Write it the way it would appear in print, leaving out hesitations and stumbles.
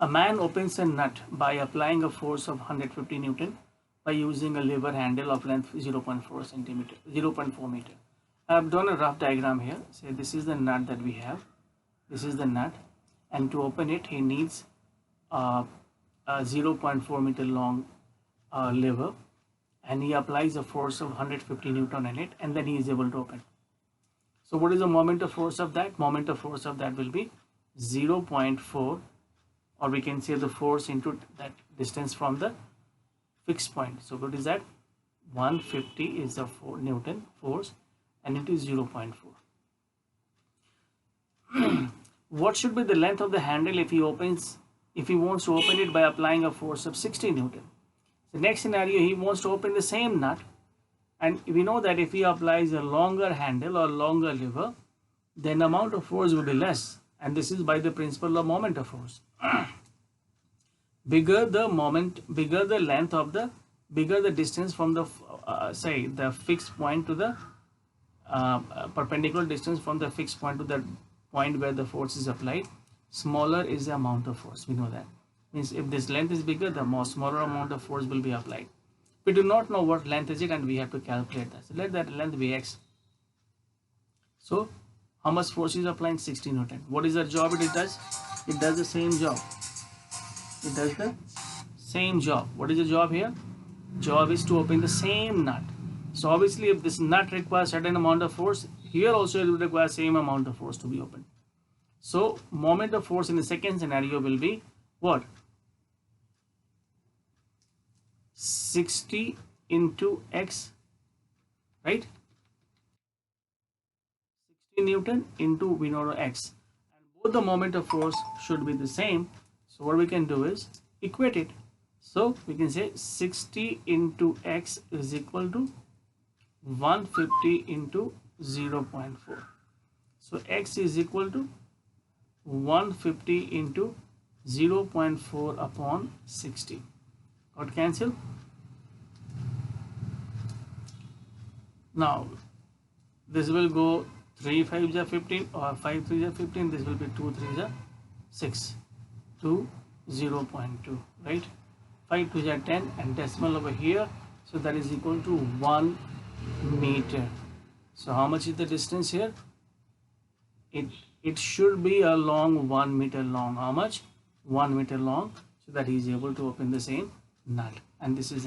A man opens a nut by applying a force of 150 Newton by using a lever handle of length 0.4 centimeter, 0.4 meter. I have done a rough diagram here. Say this is the nut that we have. This is the nut, and to open it, he needs a 0.4 meter long lever, and he applies a force of 150 Newton on it, and then he is able to open. So what is the moment of force of that? Moment of force of that will be 0.4, or we can say the force into that distance from the fixed point. So what is that? 150 is the Newton force, and it is 0.4. What should be the length of the handle if he wants to open it by applying a force of 60 Newton? The next scenario, he wants to open the same nut, and we know that if he applies a longer handle or longer lever, then the amount of force will be less, and this is by the principle of moment of force. Bigger the distance from the say the fixed point to the perpendicular distance from the fixed point to the point where the force is applied, smaller is the amount of force. We know that. Means if this length is bigger, the smaller amount of force will be applied. We do not know what length is it, and we have to calculate that. So let that length be x. So how much force is applying? 60 Newton. What is the job it does? It does the same job. It does the same job. What is the job here? Job is to open the same nut. So obviously if this nut requires certain amount of force, here also it will require same amount of force to be opened. So moment of force in the second scenario will be what? 60 into x, right? 60 Newton into, we know, x, and both the moment of force should be the same. So what we can do is equate it. So we can say 60 into x is equal to 150 into 0.4. So x is equal to 150 into 0.4 upon 60. Got cancel? Now this will go 3 5s are 15, or 5 3s are 15. This will be 2 3s are 6 to 0.2, right? 5 2s are 10, and decimal over here, so that is equal to 1 meter. So how much is the distance here? It should be a long 1 meter long. How much? 1 meter long, so that he is able to open the same nut. And this is